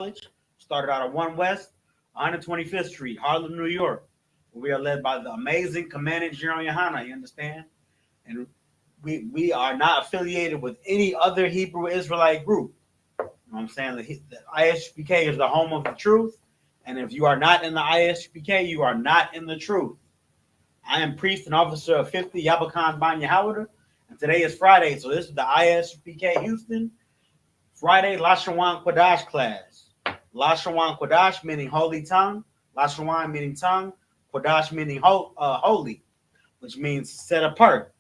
College. Started out of 1 West, 125th Street, Harlem, New York. We are led by the amazing Commandant General YAHANNA, you understand? And we are not affiliated with any other Hebrew Israelite group. You know what I'm saying? The I.S.U.P.K is the home of the truth. And if you are not in the I.S.U.P.K, you are not in the truth. I am priest and officer of 50 Yabakan Ban Yahawada, and today is Friday, so this is the I.S.U.P.K Houston Friday Lashawan Qadash class. Lashawan Qadash meaning holy tongue, Lashawan meaning tongue, Qadash meaning holy, which means set apart.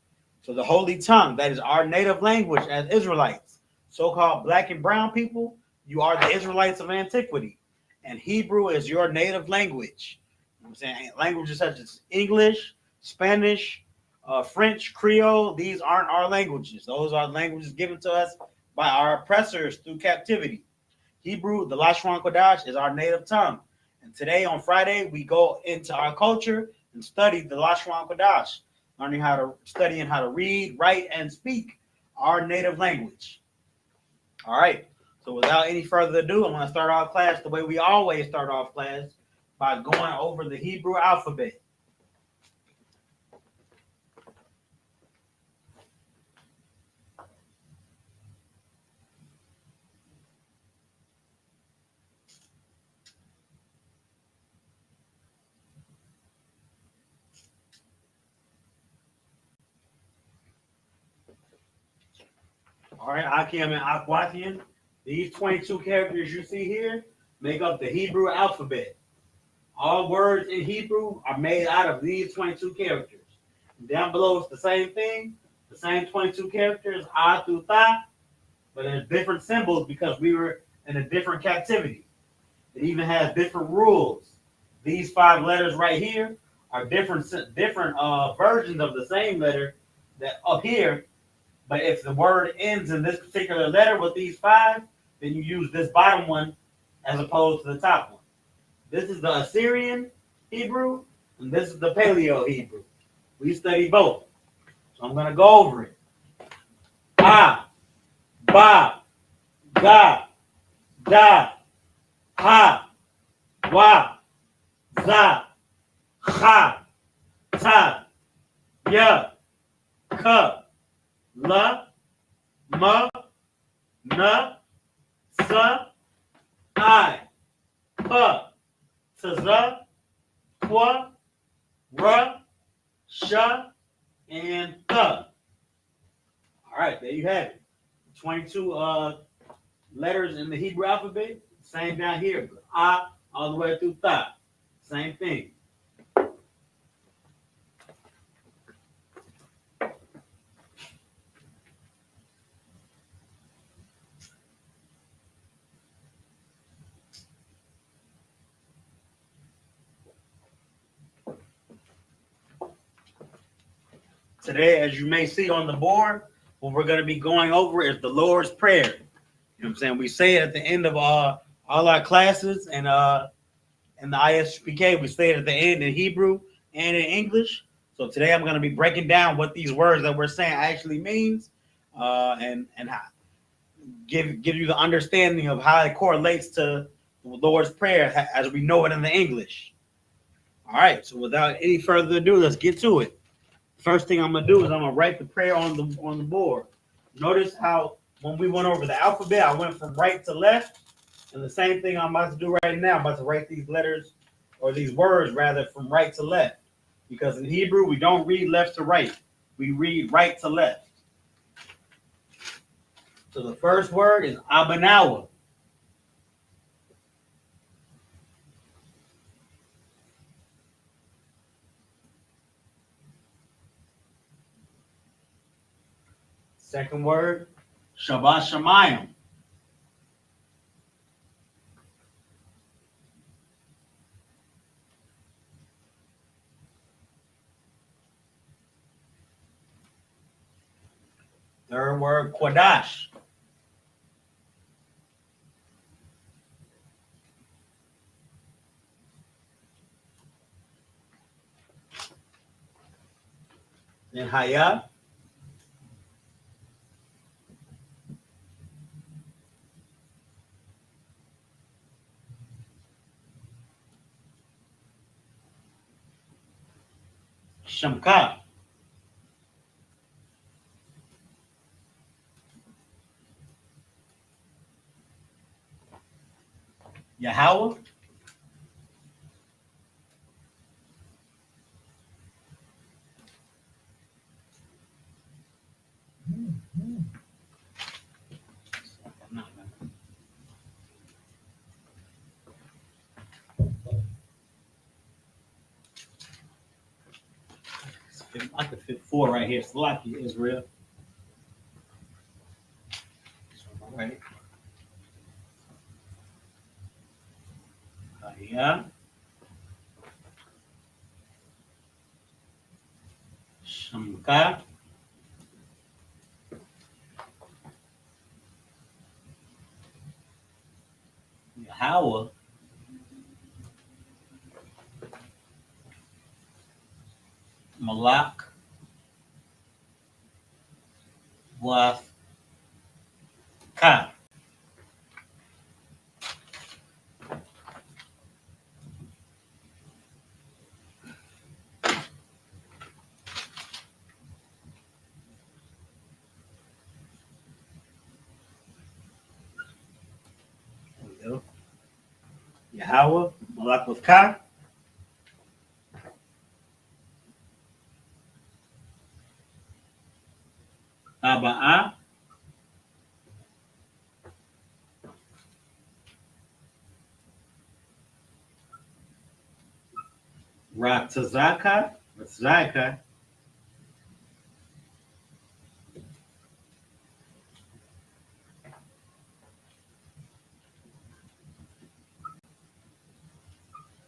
So the holy tongue, that is our native language as Israelites, so-called black and brown people, you are the Israelites of antiquity, and Hebrew is your native language. I'm saying languages such as English, Spanish, French, Creole, these aren't our languages. Those are languages given to us by our oppressors through captivity. Hebrew, the Lashawan Qadash, is our native tongue. And today on Friday, we go into our culture and study the Lashawan Qadash, studying how to read, write, and speak our native language. All right. So without any further ado, I'm going to start our class the way we always start off class, by going over the Hebrew alphabet. All right, Akim and Akwatian, these 22 characters you see here make up the Hebrew alphabet. All words in Hebrew are made out of these 22 characters. And down below, it's the same thing, the same 22 characters, A through Tha, but there's different symbols because we were in a different captivity. It even has different rules. These 5 letters right here are different versions of the same letter that up here, but if the word ends in this particular letter with these 5, then you use this bottom one as opposed to the top one. This is the Assyrian Hebrew, and this is the Paleo Hebrew. We study both. So I'm going to go over it. A, Ba, Ga, Da, Ha, Wa, Za, Ha, Ta, Ya, Ka, La, Ma, Na, Sa, I.P.K, Tza, Kwa, Ra, Sha, and Tha. All right, there you have it. 22 letters in the Hebrew alphabet. Same down here. A all the way through Tha. Same thing. Today, as you may see on the board, what we're going to be going over is the Lord's Prayer. You know what I'm saying? We say it at the end of all our classes, and in the I.S.U.P.K, we say it at the end in Hebrew and in English. So today I'm going to be breaking down what these words that we're saying actually means, and how, give you the understanding of how it correlates to the Lord's Prayer as we know it in the English. All right, so without any further ado, let's get to it. First thing I'm gonna do is I'm gonna write the prayer on the board. Notice how when we went over the alphabet, I went from right to left, and the same thing I'm about to do right now. I'm about to write these letters, or these words rather, from right to left, because in Hebrew we don't read left to right, we read right to left. So the first word is Abanawa. Second word, Shabbat Shemayim. Third word, Qadash. Then Haya. Shamka. Yahweh. I could fit 4 right here. Sloppy, Israel. Right. Yeah. Shamka. Yahweh. Malak. Was Ka. There we go. Yahweh. Malak was Ka. Aba'a. Ratazaka. Ratazaka.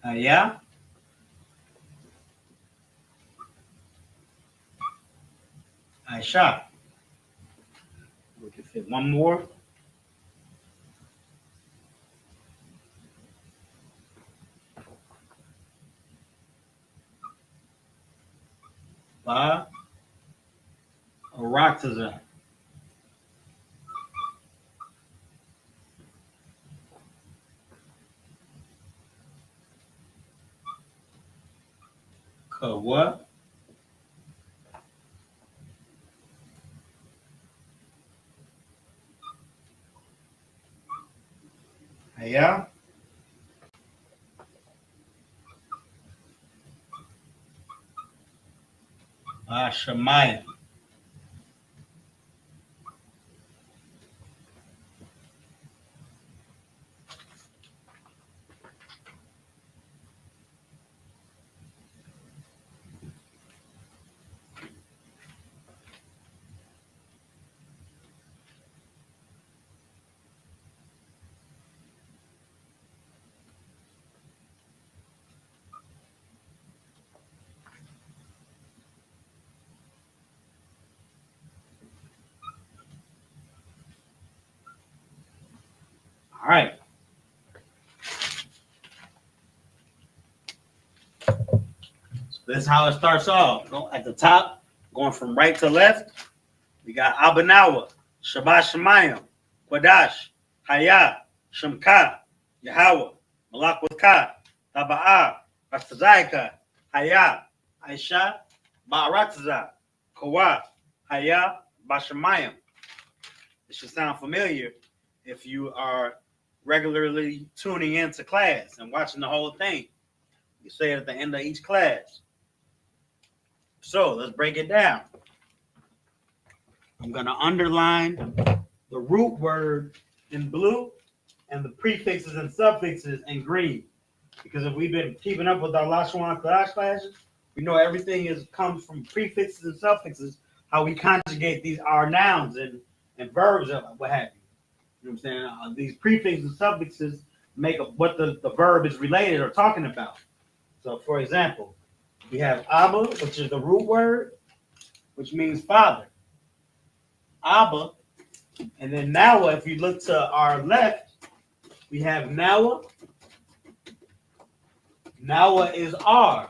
Aya. I.S.U.P.K. We can fit one more. Ba. Ratazaka. Kawa. Aya. Shemaya. All right. So this is how it starts off. At the top, going from right to left, we got Abanawa, Shabbat Shemayim, Qadash, Haya, Shemka, Yahweh, Malak with Ka, Taba'a, Rastazaika, Haya, Aisha, Ba'aratza, Kawa, Haya, Bashemayim. It should sound familiar if you are regularly tuning into class and watching the whole thing. You say it at the end of each class. So let's break it down. I'm going to underline the root word in blue and the prefixes and suffixes in green. Because if we've been keeping up with our Lashawan Qadash classes, we know everything comes from prefixes and suffixes, how we conjugate these our nouns and verbs and what have you. You know what I'm saying? These prefixes and suffixes make up what the verb is related or talking about. So, for example, we have Abba, which is the root word, which means father. Abba. And then Nawa, if you look to our left, we have Nawa. Nawa is R.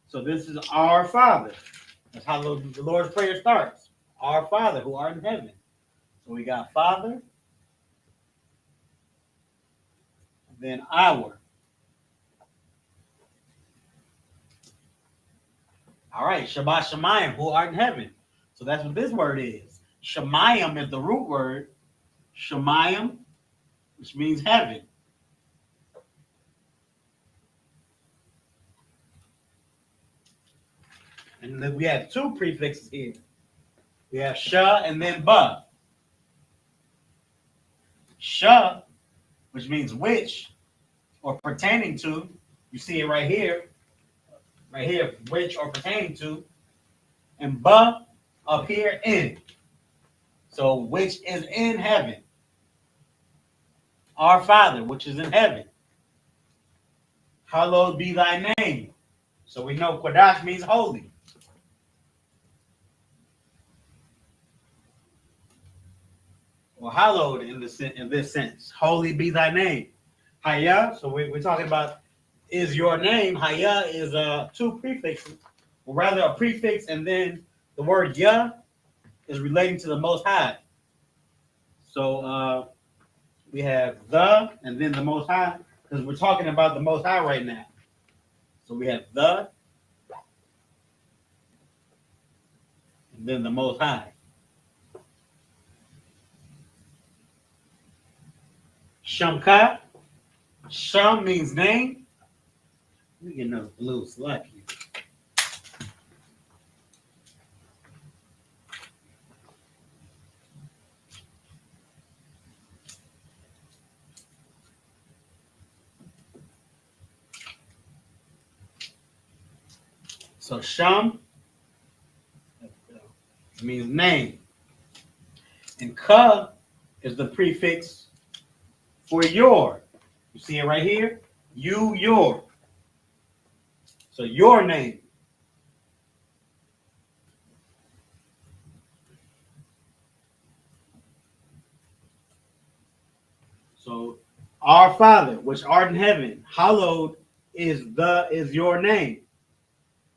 So this is our Father. That's how the Lord's Prayer starts. Our Father who art in heaven. So we got Father. Then our. All right, Shabbat Shemayim, who art in heaven. So that's what this word is. Shemayim is the root word. Shemayim, which means heaven. And then we have two prefixes here. We have sha and then ba. Sha, which means which or pertaining to. You see it right here, which or pertaining to. And ba up here in. So which is in heaven. Our Father, which is in heaven. Hallowed be thy name. So we know Qadash means holy. Or hallowed in this sense. Holy be thy name. Haya, so we're talking about is your name. Haya is two prefixes, or rather a prefix, and then the word Yah is relating to the Most High. So we have the and then the Most High, because we're talking about the Most High right now. So we have the and then the Most High. Shamka. Sham means name. Let me get another blue slug here. So Sham means name. And Ka is the prefix for your. You see it right here? You, your. So your name. So our Father, which art in heaven, hallowed is your name.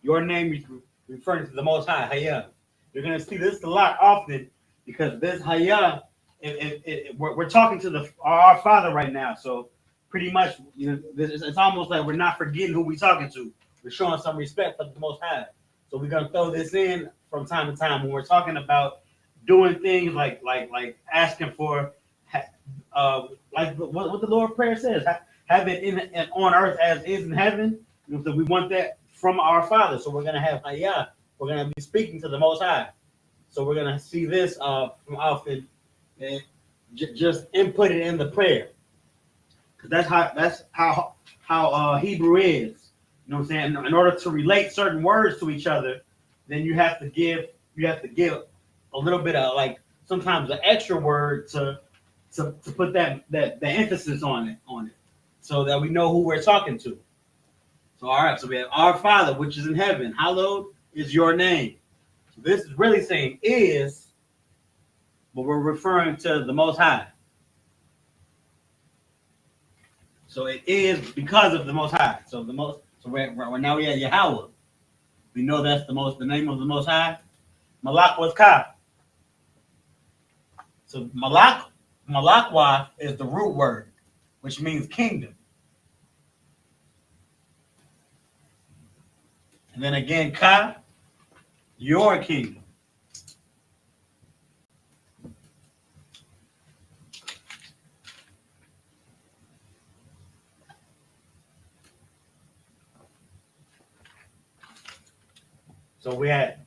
Your name is referring to the Most High, Hayah. You're going to see this a lot often because this Hayah, we're talking to our Father right now. So pretty much, it's almost like we're not forgetting who we're talking to. We're showing some respect for the Most High. So we're going to throw this in from time to time when we're talking about doing things like asking for, like what the Lord prayer says, have it in on earth as is in heaven. So we want that from our Father. So we're going to have Hayah. We're going to be speaking to the Most High. So we're going to see this from often, and just input it in the prayer, because that's how Hebrew is. You know what I'm saying? In order to relate certain words to each other, then you have to give a little bit of, like, sometimes an extra word to put that emphasis on it, so that we know who we're talking to. So all right, so we have our Father which is in heaven, hallowed is your name. So this is really saying is, but we're referring to the Most High. So it is because of the Most High. So we're now we at Yahweh. We know that's the name of the Most High. Malak was Ka. So Malakwa is the root word, which means kingdom. And then again, Ka, your kingdom. So we had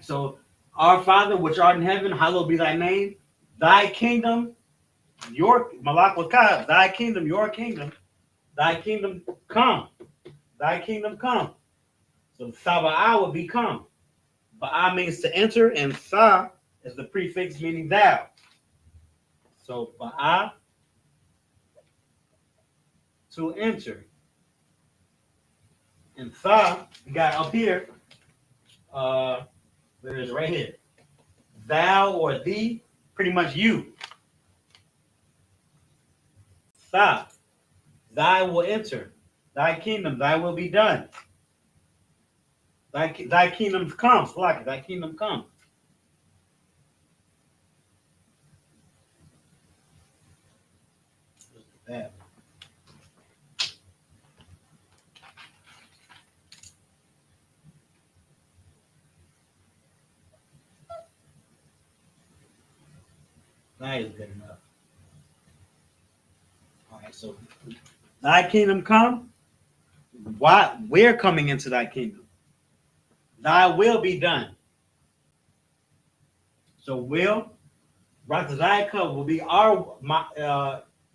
so our Father which art in heaven, hallowed be thy name. Thy kingdom, your Malakwa, thy kingdom, your kingdom, thy kingdom come. Thy kingdom come. So Saba'a will become. Ba'a means to enter, and Sa is the prefix meaning thou. So Ba'a, to enter. And Sa, we got up here, there it is right here. Thou or thee, pretty much you. Sa, thy will enter. Thy kingdom, thy will be done. Thy kingdom comes, like thy kingdom comes. That. Thy is good enough. All right, so thy kingdom come. Why we're coming into thy kingdom. Thy will be done. So will Ratazayaka will be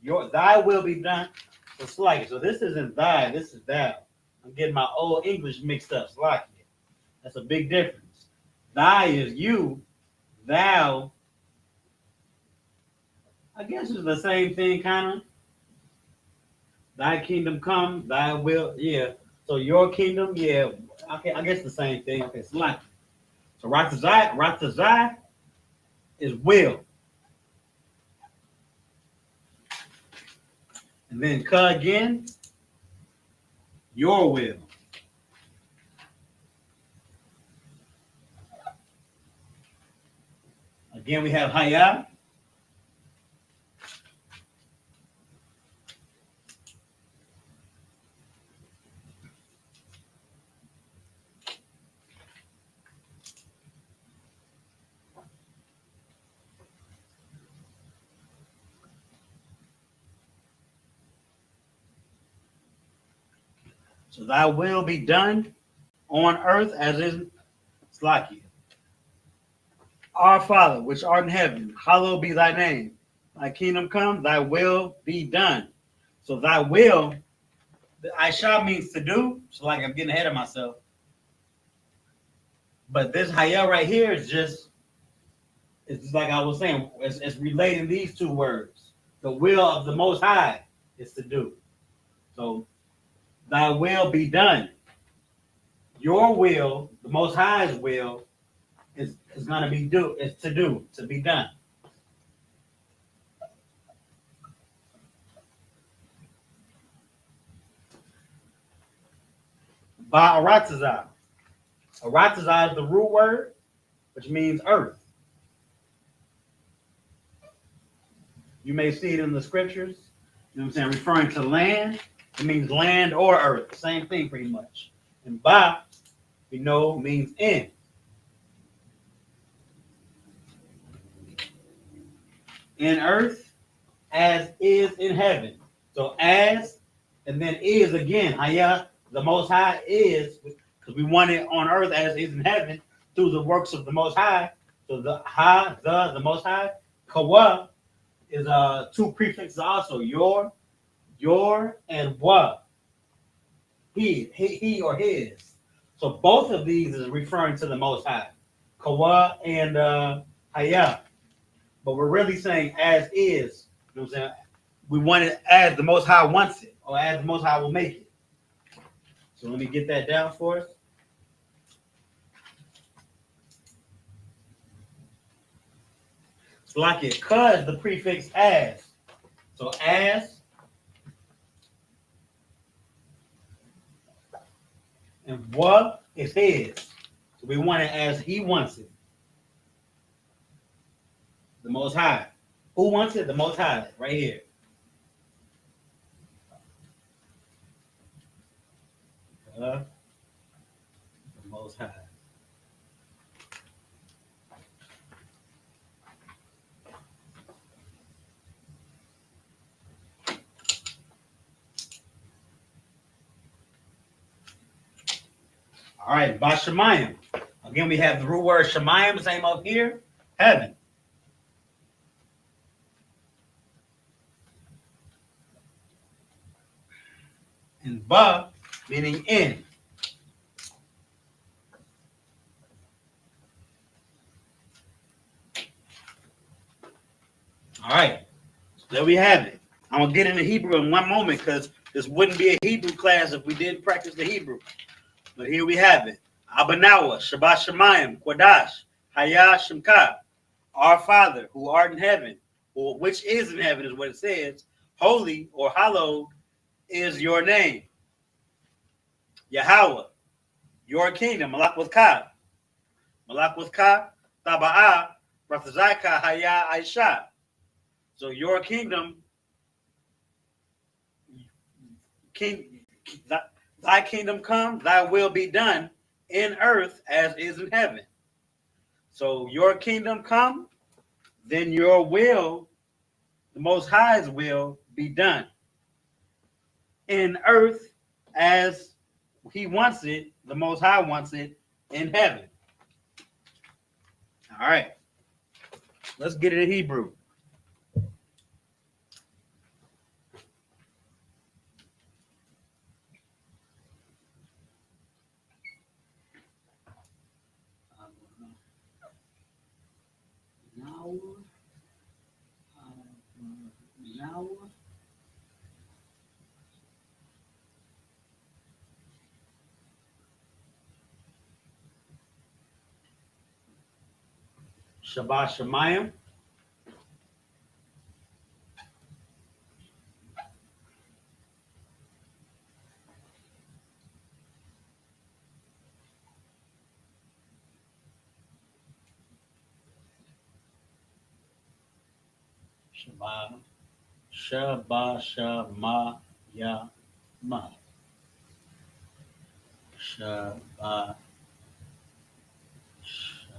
your thy will be done. It's like so this isn't thy, this is thou. I'm getting my old English mixed up. It's like it. That's a big difference. Thy is you, thou. I guess it's the same thing, kind of. Thy kingdom come, thy will, yeah. So your kingdom, yeah. Okay, I guess the same thing. Okay, it's like it. So Ratazai is will. And then Ka again, your will. Again, we have Haya. So thy will be done on earth as is Slakia. Our Father, which art in heaven, hallowed be thy name. Thy kingdom come, thy will be done. So thy will, the I.S.U.P.K means to do. So like I'm getting ahead of myself. But this Haya right here is just, it's just like I was saying, it's relating these two words. The will of the Most High is to do. So thy will be done. Your will, the Most High's will, is going to be to be done. By Aratazah. Aratazah is the root word, which means earth. You may see it in the scriptures. You know what I'm saying? Referring to land, it means land or earth. Same thing pretty much. And Ba, we know, means in. In earth, as is in heaven. So as, and then is again. Haya, the Most High is, because we want it on earth as is in heaven through the works of the Most High. So the Ha, the Most High, Kawa is two prefixes also. Your, and Wa. He or his. So both of these is referring to the Most High. Kawa and Haya. But we're really saying as is. You know what I'm saying? We want it as the Most High wants it, or as the Most High will make it. So let me get that down for us. It's like it, cause the prefix as. So as and what is his. So we want it as he wants it. The Most High. Who wants it? The Most High, right here. The Most High. All right, by Shemayim. Again, we have the root word Shemayim, same up here, heaven. And Ba, meaning in. All right, so there we have it. I'm going to get into Hebrew in one moment because this wouldn't be a Hebrew class if we didn't practice the Hebrew. But here we have it. Abanawa, Shabbat Shemayim, Qadash, Y.A.H.N.N.A. Our Father, who art in heaven, or which is in heaven is what it says. Holy or hallowed is your name. Yahweh, your kingdom. Malak with Ka. Malak with Ka. Taba'a. Ratazayka Haya Aisha. So your kingdom, thy kingdom come, thy will be done in earth as is in heaven. So your kingdom come, then your will, the Most High's will, be done in earth as He wants it, the Most High wants it in heaven. All right, let's get it in Hebrew. Shabbat Shemayim. Shabbat Shema Ya Ma. Shabbat Shema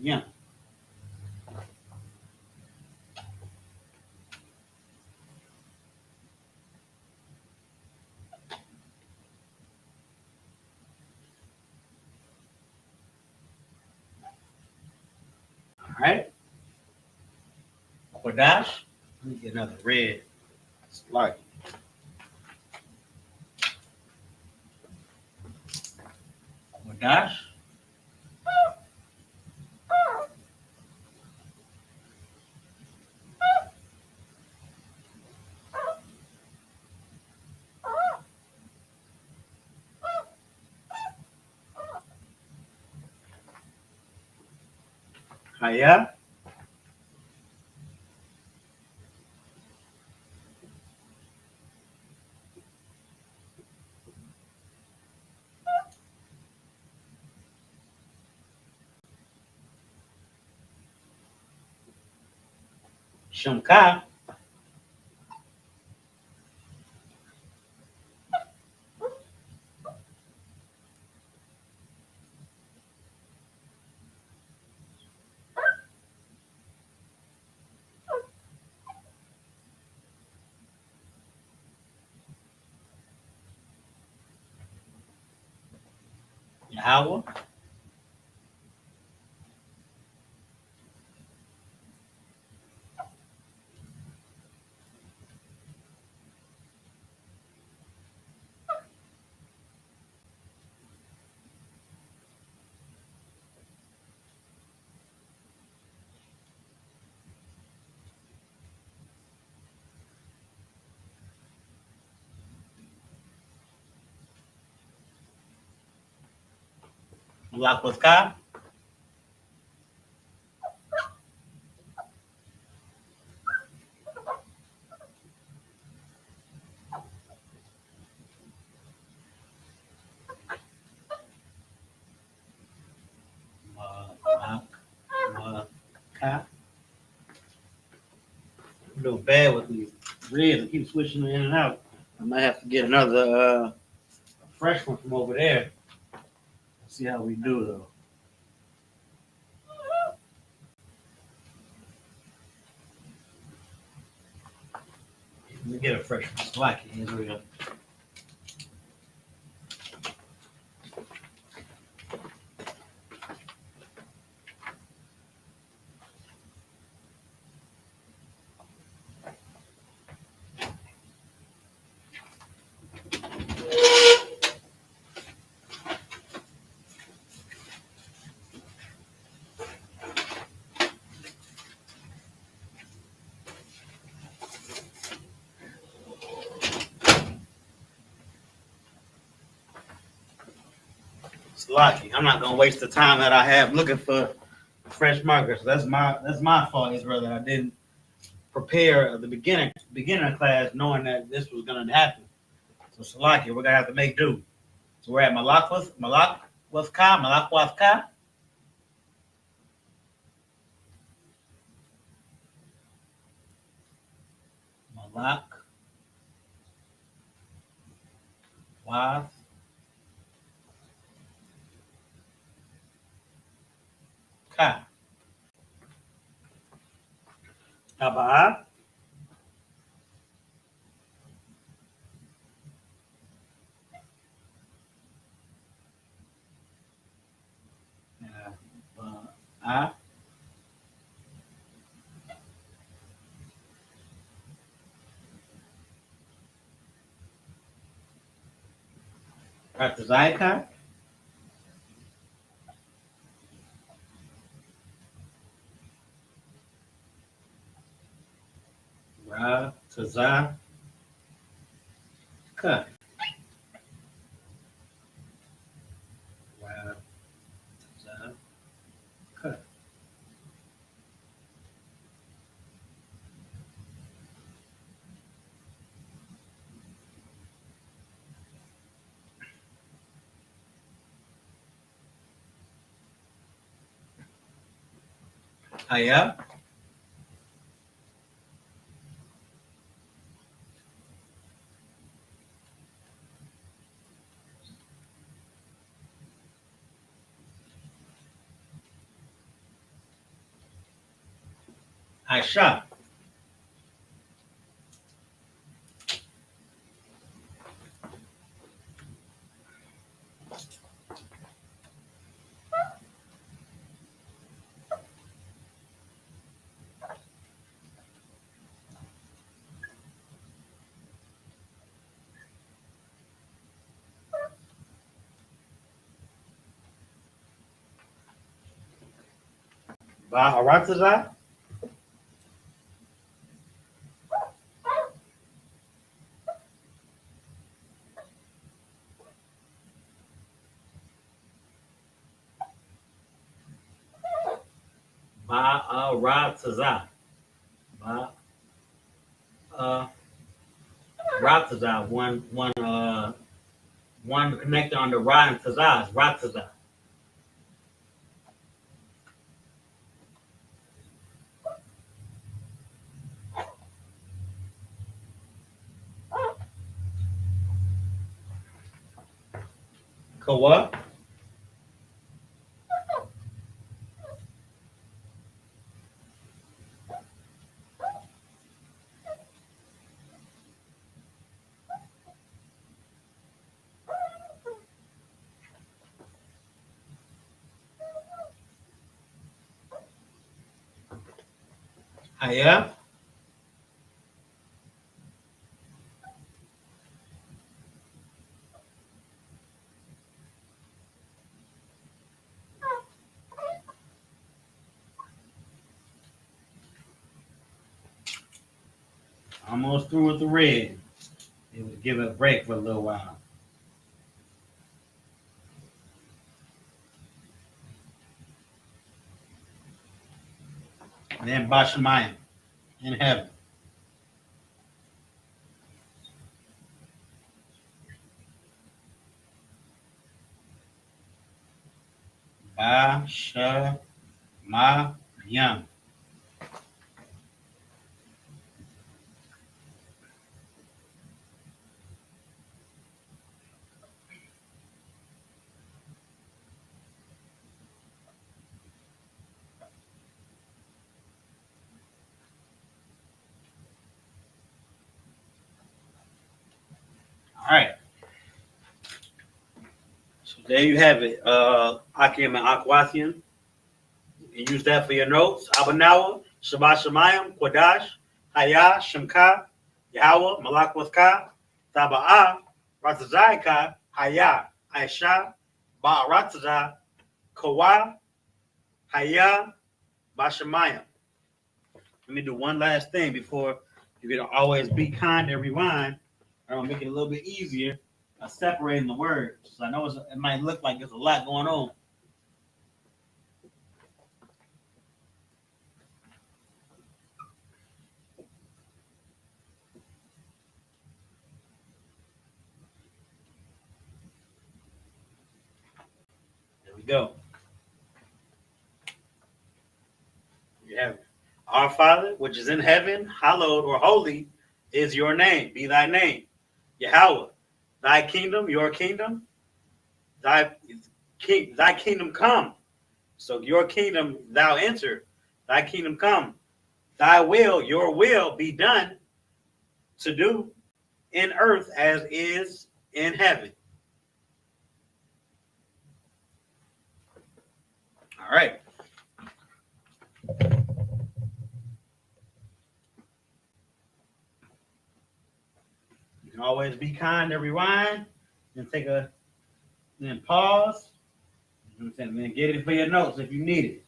Ya. All right. Qadash. Let me get another red. It's like Qadash. Haya. Shemka. Yahweh. Malakwaka. Malaka. I'm doing bad with these reds. I keep switching in and out. I might have to get another fresh one from over there. See how we do though. Let me get a fresh one so I can Israel. It's lucky. I'm not gonna waste the time that I have looking for fresh markers. That's my fault, Israel, that I didn't prepare at the beginner class knowing that this was gonna happen. So Salaki, we're gonna have to make do. So we're at Malakwaka, Malak, Was, Ka. Taba'a. Ba'a. Ratazaika. Ratazaka. Ratazaka. Haya. Aisha. Ba'arataza. Ba'arataza. Ba'arataza. One connector on the Ra and Taza is Rataza. Kawa. Haya. Almost through with the red. It would give it a break for a little while. And then Bashamayim in heaven. Bashamayim. All right. So there you have it. Akim and Akwathian. You use that for your notes. Abanawa, Shabbat Shemayim, Qadash, Haya, Shemka, Yahweh, Malakwaka, Taba'a, Ratazaika, Haya, Aisha, Ba'arataza, Kawa, Haya, Bashamayim. Let me do one last thing before you can always be kind and rewind. I'm gonna make it a little bit easier by separating the words. I know it might look like there's a lot going on. There we go. You have our Father, which is in heaven, hallowed or holy is your name. Be thy name. Yahweh, thy kingdom, your kingdom, thy kingdom come. So your kingdom thou enter, thy kingdom come, thy will, your will be done to do in earth as is in heaven. All right. You can always be kind and rewind and take a then pause. And then get it for your notes if you need it.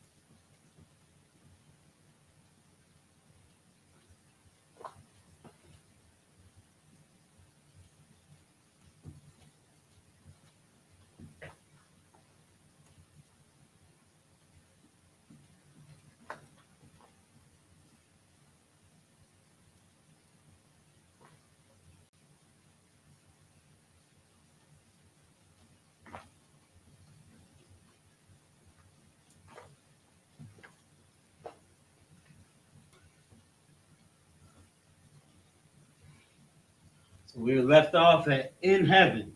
So we were left off at in heaven.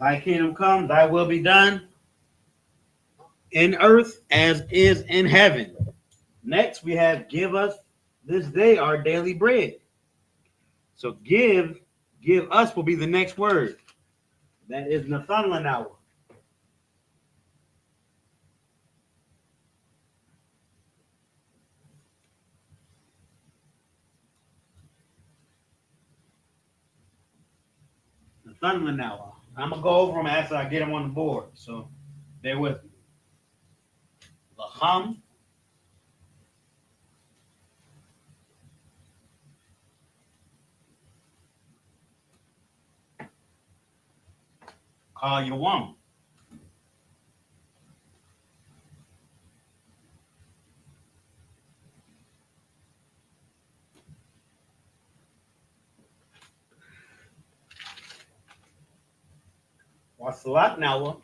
Thy kingdom come, thy will be done in earth as is in heaven. Next, we have give us this day our daily bread. So give us will be the next word. That is Nathanael. Nathanael. I'm going to go over them after I get them on the board. So bear with me. Laham. Call your woman. Wasalat now.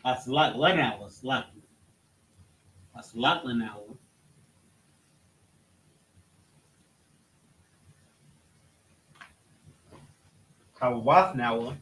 Wasalat Lenawa. Wasalat Lenawa. Kawath now.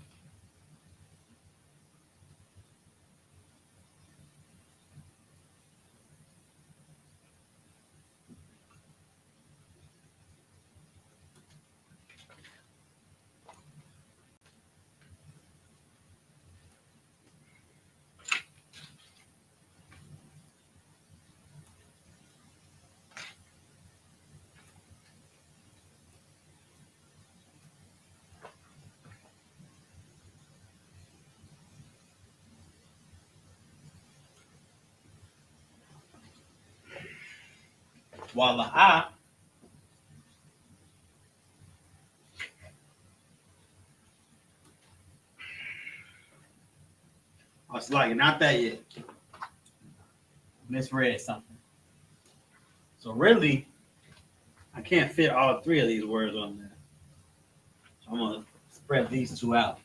Wala'a. I was like, not that yet. Misread something. So really, I can't fit all three of these words on there. So I'm going to spread these two out.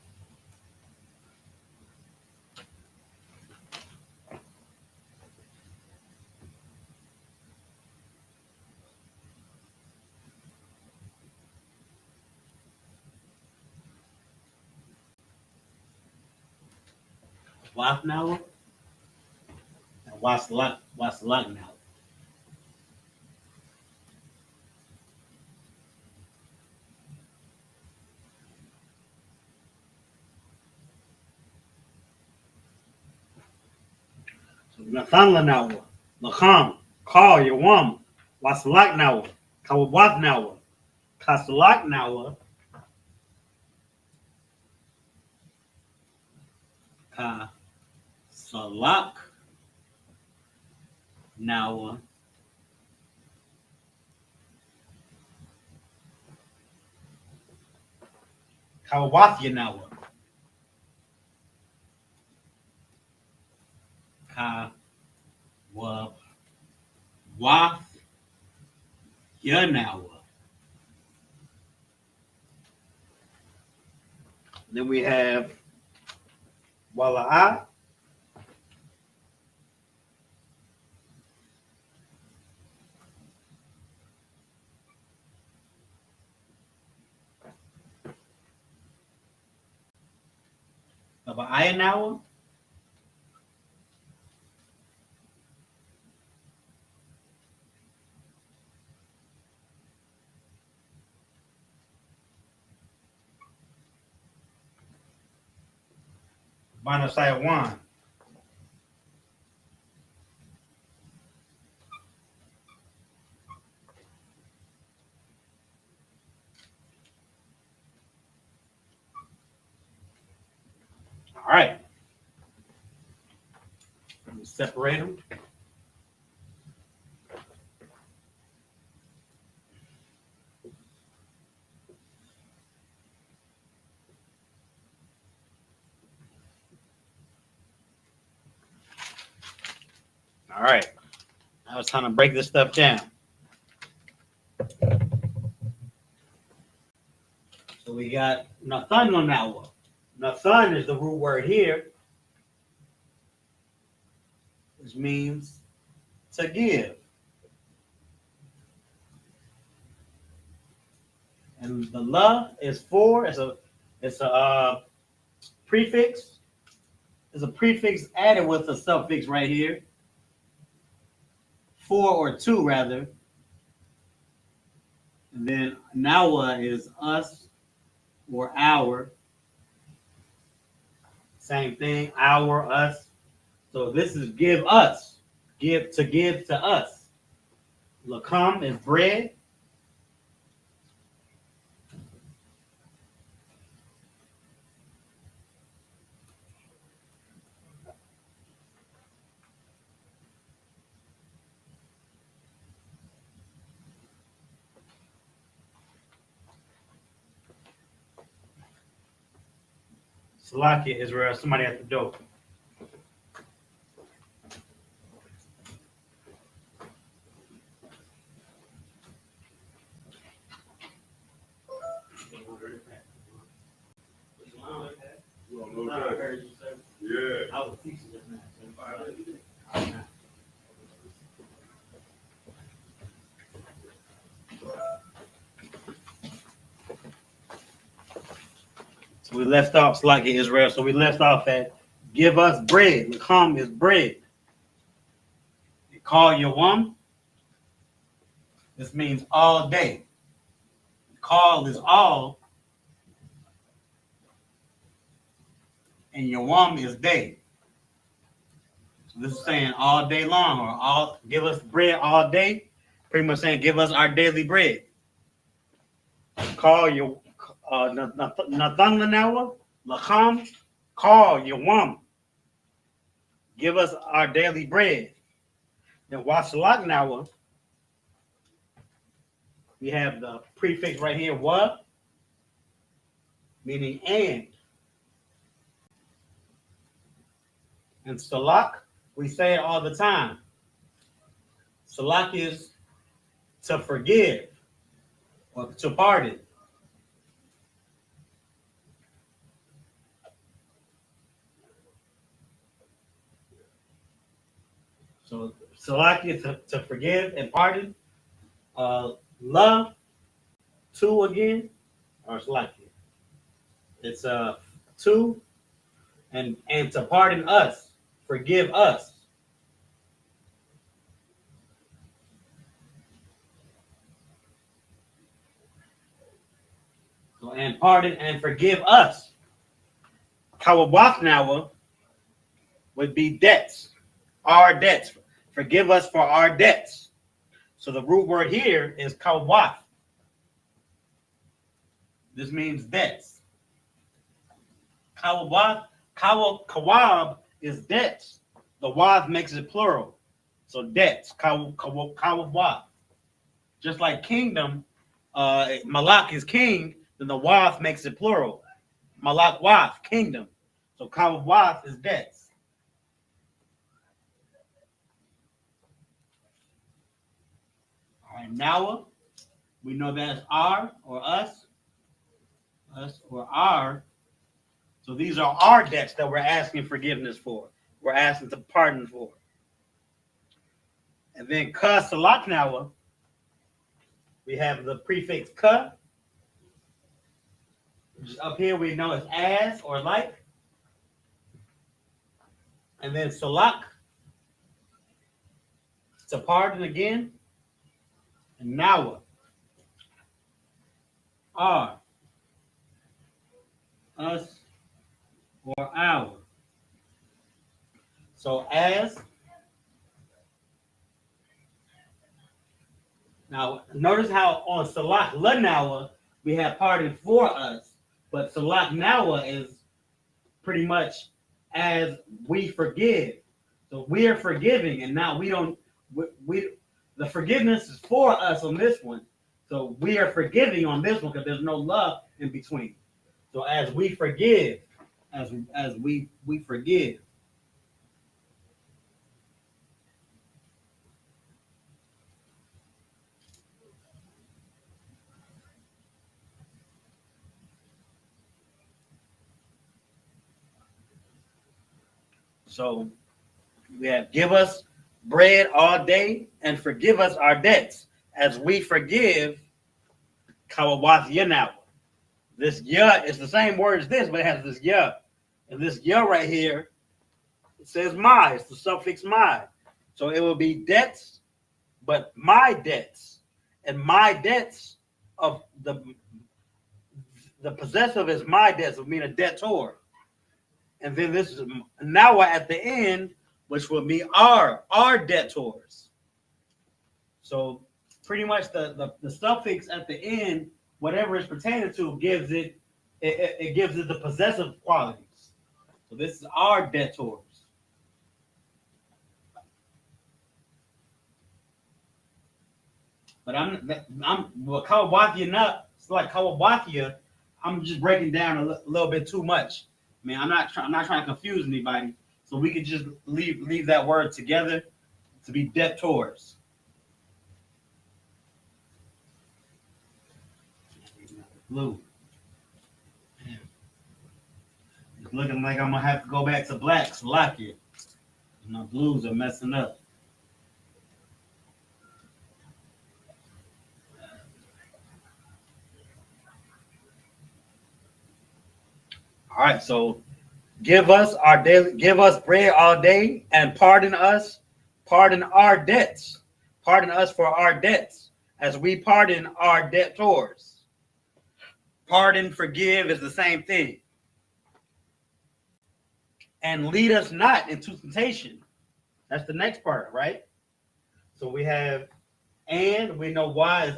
Wath now and Wasalak now. So Nathan Lanawa, Lacham, call your woman, Wasalak now, Kawawath now, Kasalak now, Kasalak now. Kawawath now. Kawawath now. Then we have Wala'a. of an iron hour. Minus side one. All right. Let me separate them. All right. Now it's time to break this stuff down. So we got Nathan on that one. Nathan is the root word here, which means to give. And the la is for. It's a prefix. There's a prefix added with a suffix right here. For or to rather. And then nawa is us or our. Same thing, our, us. So this is give us. Give to us. Lakam is bread. Salakia, Israel. Somebody at the door. Yeah. I was teaching just now. So we left off, Salakia, Israel. So we left off at give us bread. Lakam is bread. You call Yawam. This means all day. Call is all. And Yawam is day. So this is saying all day long, or all give us bread all day. Pretty much saying give us our daily bread. Call your Nathan Lanawa, Lacham, call Yawam. Give us our daily bread. Then Wasalak Nawa, we have the prefix right here, what? Meaning and. And Salak, we say it all the time. Salak is to forgive or to pardon. So Salak is to forgive and pardon. Love, to again, or Salak. It's to and to pardon us, forgive us. So, and pardon and forgive us. Kawabafnawa would be debts, our debts. Forgive us for our debts. So the root word here is kawaf. This means debts. Kawab is debts. The waf makes it plural. So debts, kawab. Just like kingdom, Malak is king, then the waf makes it plural. Malak waf, kingdom. So kawab is debts. All right, now we know that's our or us or our. So these are our debts that we're asking forgiveness for. We're asking to pardon for. And then ka salak nawa, we have the prefix ka, which is up here we know it's as or like. And then salak to pardon again. And nawa are, us, or our. So as, now notice how on salak lanawa we have pardon for us, but salak nawa is pretty much as we forgive. So we are forgiving, and now we don't. We the forgiveness is for us on this one. So we are forgiving on this one because there's no love in between. So as we forgive, as we forgive. So we have give us bread all day and forgive us our debts as we forgive Kawawath Yanawa. This ya is the same word as this, but it has this ya. And this ya right here, it says my. It's the suffix my. So it will be debts, but my debts. And my debts of the possessive is my debts, would mean a debtor. And then this is now at the end, which will be our debtors. So pretty much the suffix at the end, whatever it's pertaining to, gives it gives it the possessive qualities. So this is our debtors. But I'm well, Kawabathia not. It's like Kawabathia. I'm just breaking down a little bit too much. I mean, I'm not trying to confuse anybody. So we could just leave that word together to be debtors. Blue. It's looking like I'm gonna have to go back to blacks, lock it. My blues are messing up. All right, so give us bread all day, and pardon our debts. Pardon us for our debts, as we pardon our debtors. Pardon, forgive is the same thing. And lead us not into temptation. That's the next part, right? So we have and, we know why is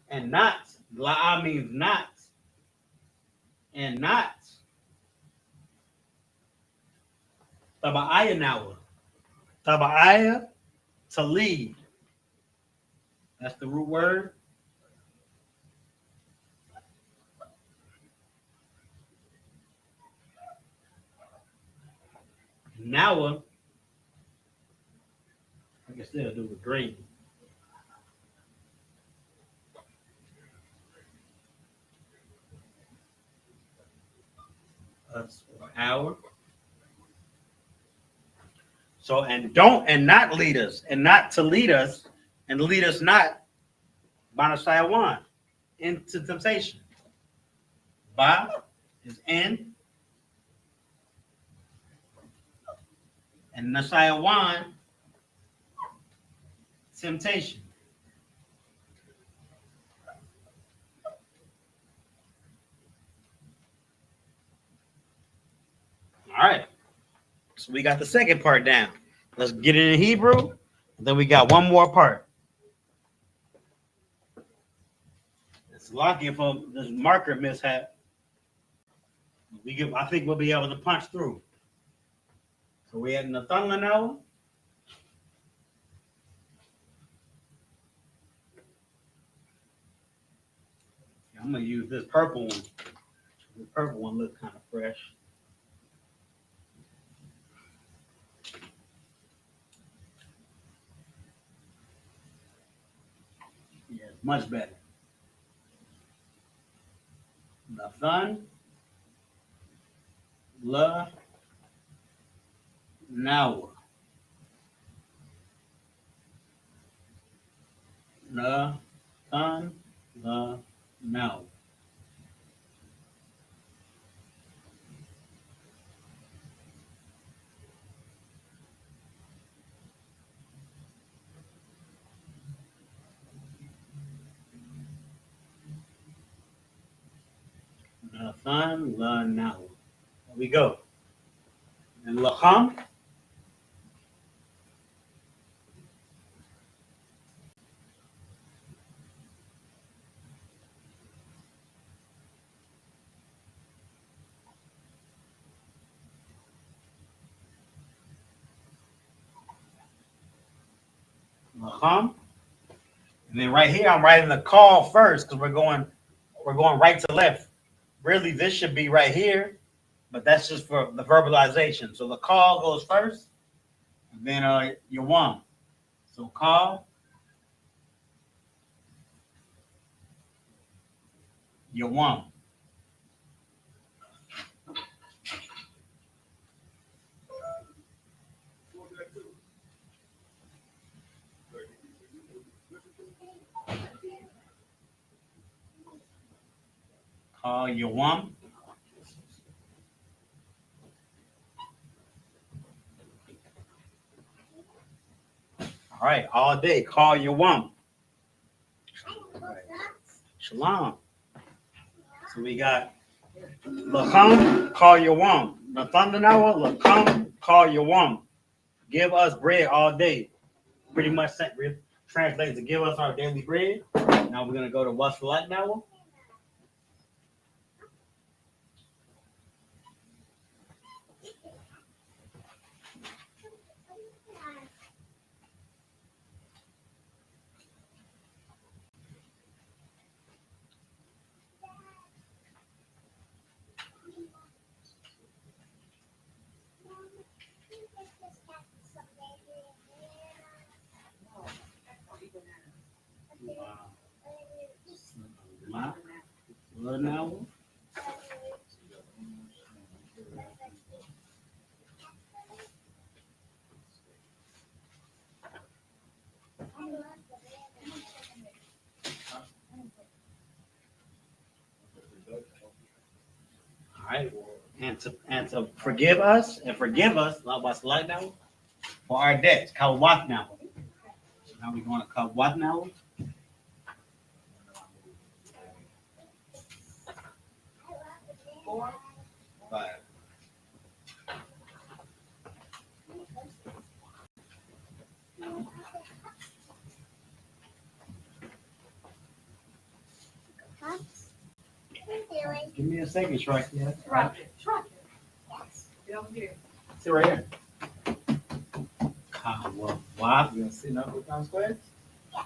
and not. La means not. And not. Taba'aya now. Taba'aya, to lead. That's the root word. Now, I can still do with green. Us or our. So and not lead us, and not to lead us, and lead us not, Banasaiwan, into temptation. Ba is in, and Nasaiwan, temptation. All right. So we got the second part down. Let's get it in Hebrew. And then we got one more part. It's locking from this marker mishap. I think we'll be able to punch through. So we had Nathanael now. I'm gonna use this purple one. The purple one looks kind of fresh. Yeah, much better. Nathan, La, Now. Nathan, La, Now. Sun, la, now. There we go. And lacham. Lacham. And then right here, I'm writing the call first because we're going right to left. Really, this should be right here, but that's just for the verbalization. So the call goes first, and then your one. So call your one. Call your one. All right, all day. Call your one. Right. Shalom. So we got Lacham, call your one. Nathanawa, Lacham, call your one. Give us bread all day. Pretty much translates to give us our daily bread. Now we're gonna go to what's like now. Now. All right, and to forgive us what's like now for our debts. Kawat now. So now we're going to Kawat now. Five. Give me a second, Shrike. Yeah. Rocket. Get over here. Sit right here. Kawat. You gonna sit up with Times Square? Yes.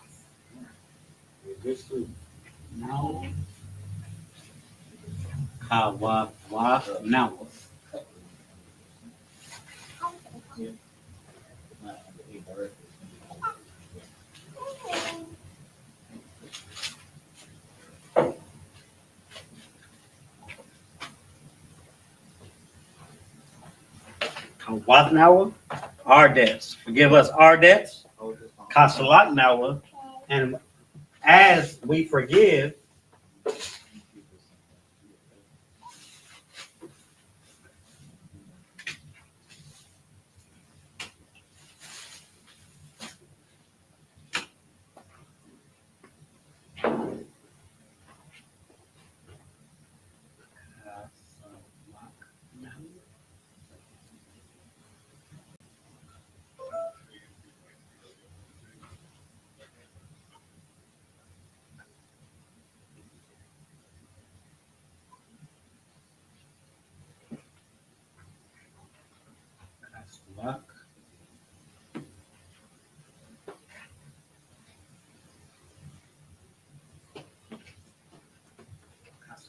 Good sleep. Now. Kawat now. Kawat now. Our debts. Forgive us our debts. Kasalat now. And as we forgive,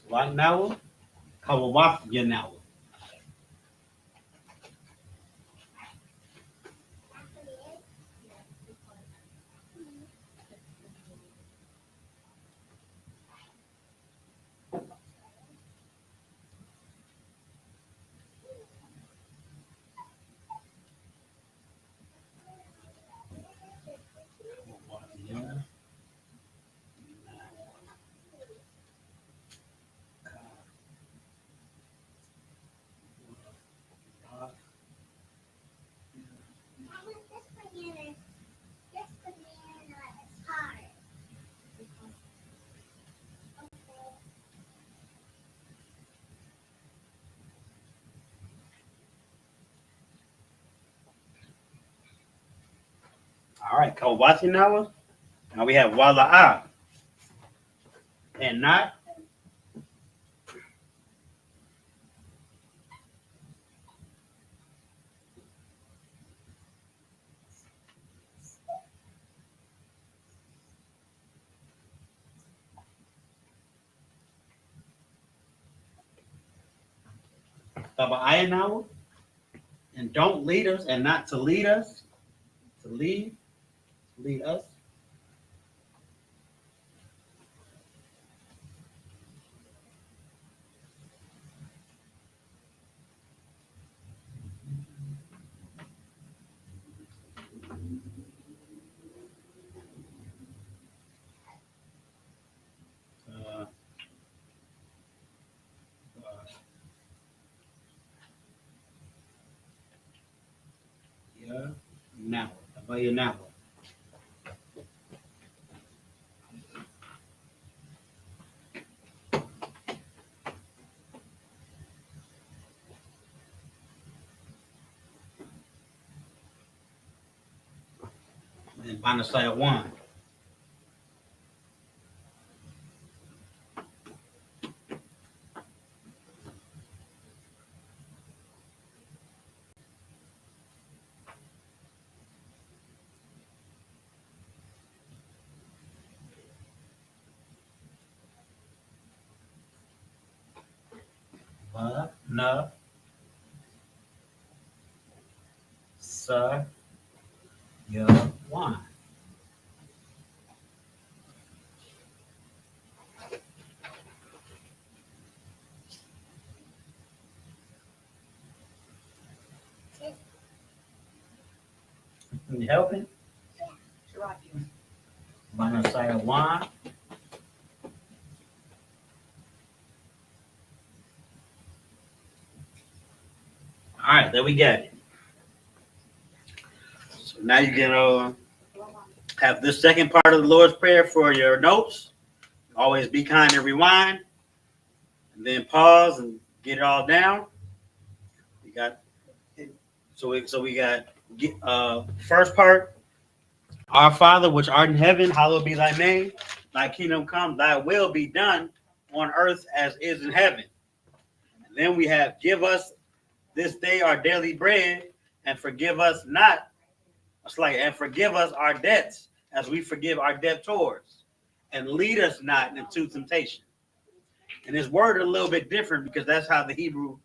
Kasalat now. Kawat now. All right, Kawati now. Now we have Wala'a. And not. Taba'aya now. And don't lead us, and not to lead us. To lead us. Yeah, now. Taba'aya now. And Banasaya 1. Na sa ya 1. You helping? Banasaya 1. All right, there we got it. So now you can have this second part of the Lord's Prayer for your notes. Always be kind and rewind, and then pause and get it all down. We got we got first part. Our Father, which art in heaven, hallowed be thy name. Thy kingdom come, thy will be done on earth as is in heaven. And then we have, give us this day our daily bread, and forgive us and forgive us our debts as we forgive our debtors, and lead us not into temptation. And this word is a little bit different because that's how the Hebrew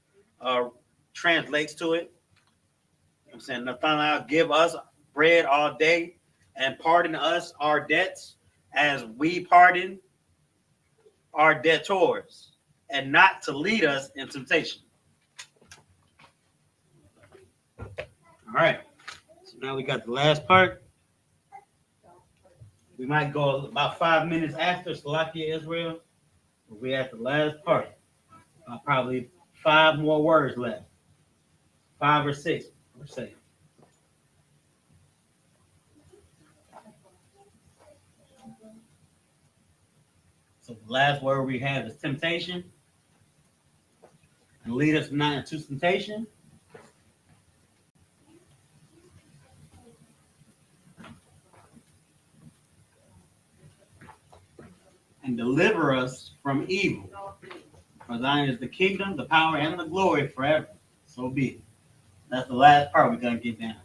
translates to it. I'm saying, Nathanael, give us bread all day and pardon us our debts as we pardon our debtors, and not to lead us in temptation. All right. So now we got the last part. We might go about 5 minutes after Salakia Israel. But we at the last part. Probably 5 more words left. 5 or 6, we're saying. So the last word we have is temptation. And lead us not into temptation. And deliver us from evil. For thine is the kingdom, the power, and the glory forever. So be it. That's the last part we're going to get down.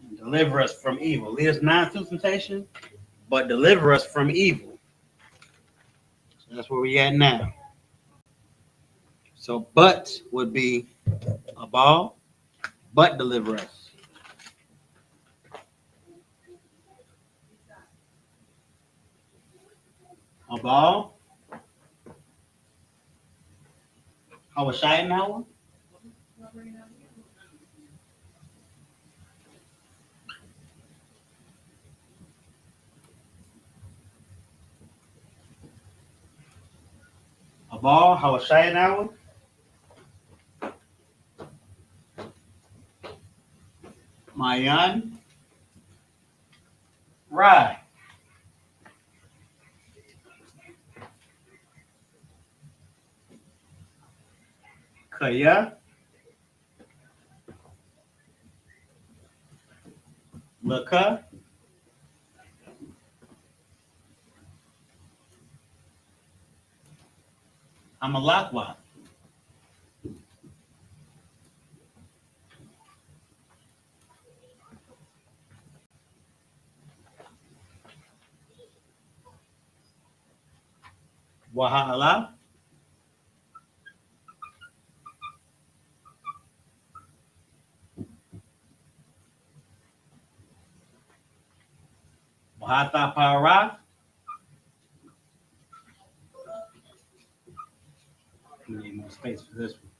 And deliver us from evil. Lead us not into temptation, but deliver us from evil. So that's where we at now. So but would be a ball, but deliver us. A ball. I was shy in that one. A ball. I was shy in that one. Mayan. Right. Kaya. Laka. Hamalakwa. Wahala. Wahata para. Need more space for this one.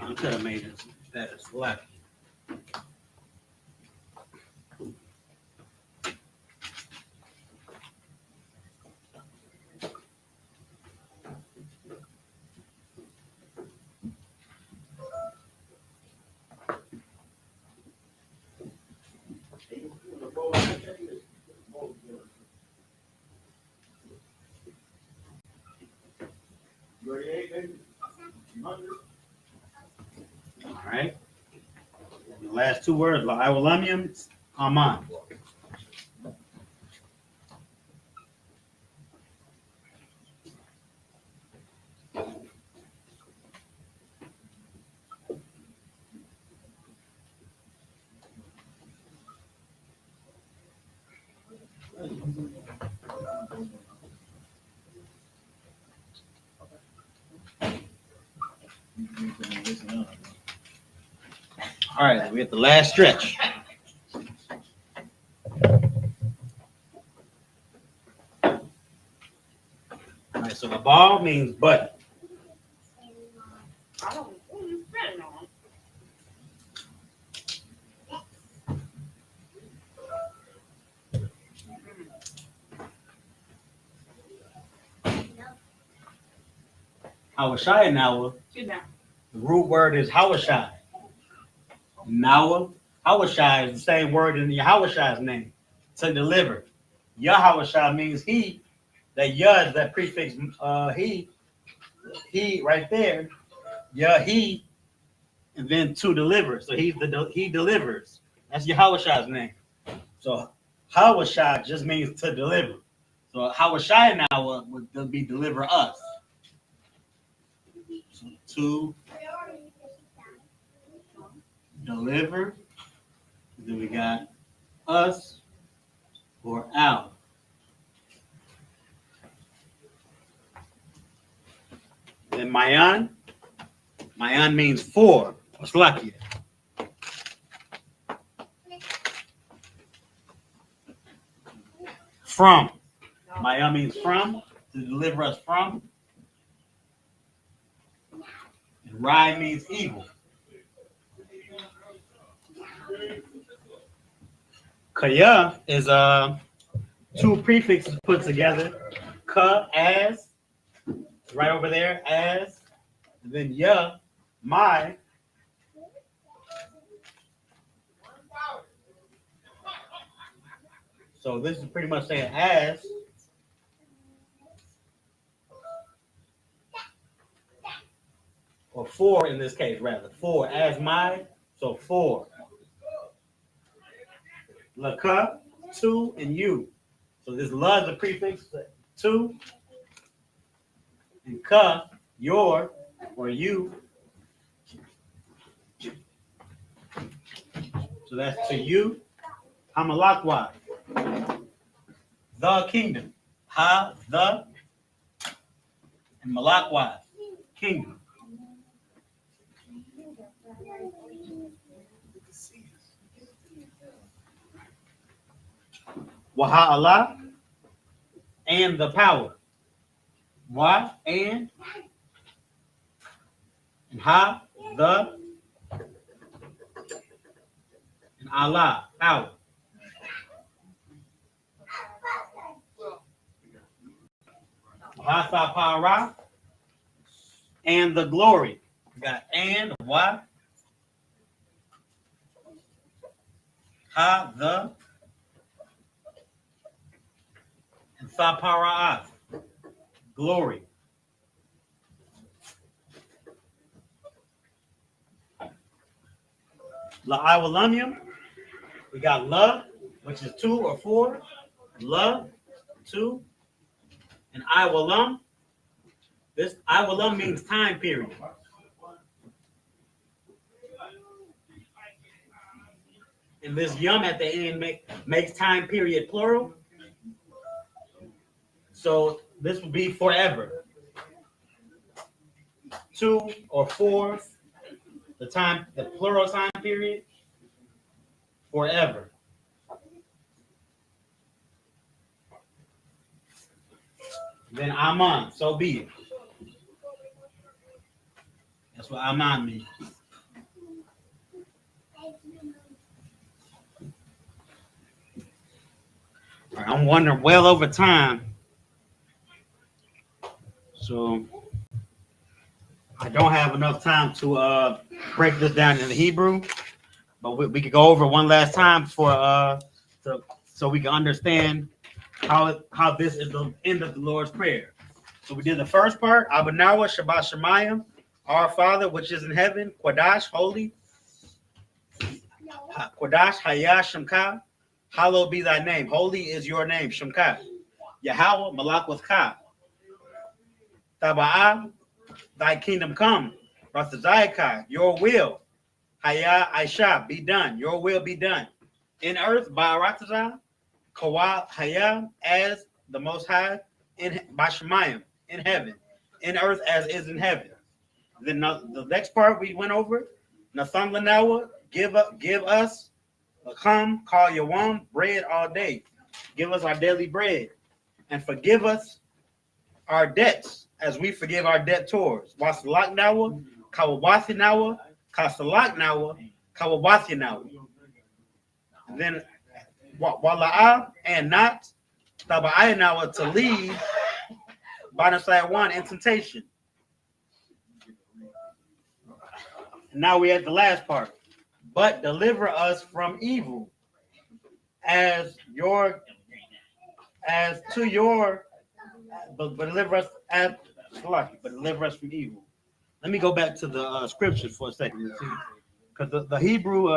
I could have made it better select. All right. And the last two words, La'awalamium, Aman. All right, we at the last stretch. All right, so the ball means butt. I don't. What are you spitting on? Hawashai Nawa, Sit down. the root word is Hawashai. Nawa, Hawashai is the same word in Yahawashai's name, to deliver. Yahawashai means he. That Yah is that prefix he right there. Yah he, and then to deliver. So he delivers. That's Yahawashai's name. So Hawashai just means to deliver. So Hawashai now would be deliver us. So to deliver. Then we got us or out. Then Mayan. Mayan means for. What's lucky? From. Mayan means from, to deliver us from. And Rai means evil. Kaya is two prefixes put together. Ka, as, right over there, as. And then ya, my. So this is pretty much saying as. Or for in this case, rather. For, as my. So for. Laka, to, and you. So this la is a prefix to. And ka, your, or you. So that's to you. Hamalakwa. The kingdom. Ha, the, and Malakwa. Kingdom. Waha Allah, and the power. Wa, and ha, the, and Allah, power. Wahasa para, and the glory. We got and, wa, ha, the, Thapara'ath, glory. La'awalamyam, we got love, which is 2 or 4. Love, 2. And Iwalam, this Iwalam means time period. And this yum at the end makes time period plural. So this would be forever. 2 or 4, the plural time period, forever. Then Aman, so be it. That's what Aman means. All right, I'm wondering well over time. So I don't have enough time to break this down in the Hebrew, but we could go over one last time so we can understand how this is the end of the Lord's Prayer. So we did the first part, Abanawa Shabbat Shemayim, our Father which is in heaven, Qadash, holy, Qadash Hayah Shemka, hallowed be thy name, holy is your name, Shemka, Yahweh Malak with Ka, Taba'ah, thy kingdom come, Rathazaikai, your will, Hayah Aisha, be done, your will be done, in earth, Ba'aratazah, Kawah Hayah, as the Most High, in Bashemayim, in heaven, in earth as is in heaven. Then the next part we went over, Nathan Lanawa, give us, come, call Yawam, bread all day. Give us our daily bread. And forgive us our debts as we forgive our debtors. Wasalak Nawa, Kawawathi Nawa, Kasalak Nawa, Kawawathi Nawa. Then Wala'ah and not Taba'ai Nawa to lead Banasai 1 in temptation. Now we at the last part. But deliver us from evil, but deliver us but deliver us from evil. Let me go back to the scriptures for a second, because the Hebrew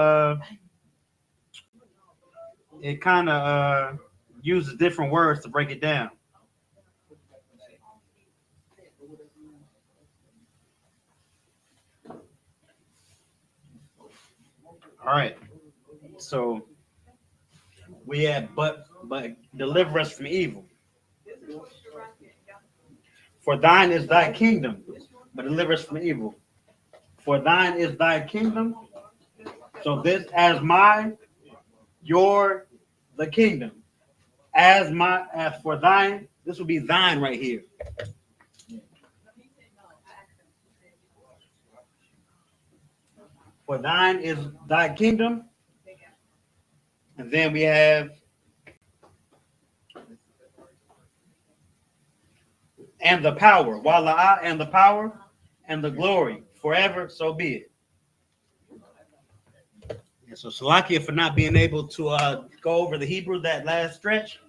it kind of uses different words to break it down. All right, so we had but deliver us from evil. For thine is thy kingdom, but deliver us from evil. For thine is thy kingdom. So this as the kingdom. As for thine, this will be thine right here. For thine is thy kingdom. And then we have and the power. Wala'ah and the power and the glory. Forever, so be it. And so Salakia for not being able to go over the Hebrew that last stretch.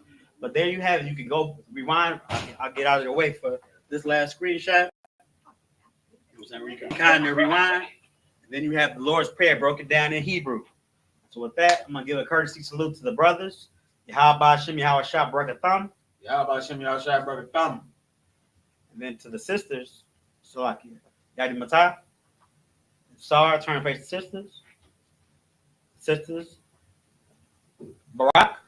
But there you have it. You can go rewind. I'll get out of the way for this last screenshot. You can kind of rewind. And then you have the Lord's Prayer broken down in Hebrew. So with that, I'm going to give a courtesy salute to the brothers. Yahweh Hashem, Yahweh Shah, Bragatham. Yahweh Hashem, Yahweh Shah, Bragatham. And then to the sisters, Salakia. Yadi Matah. Sarah, turn face to sisters. Sisters. Barak.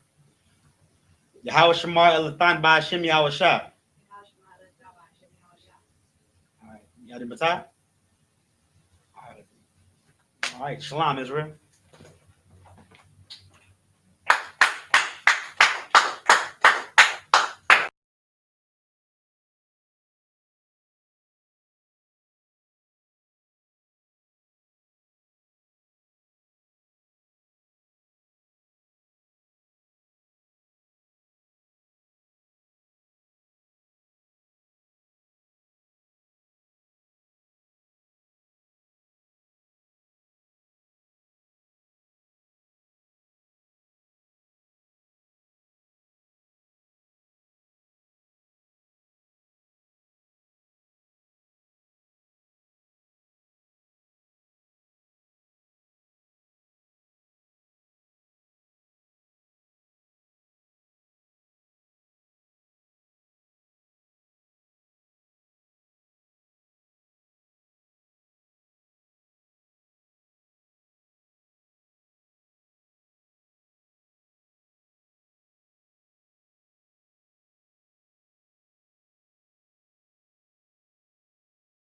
Yahweh Shemar Elathan Ba Hashem, Yahweh Shah. All right. Yadi Matah. All right. Shalom, Israel.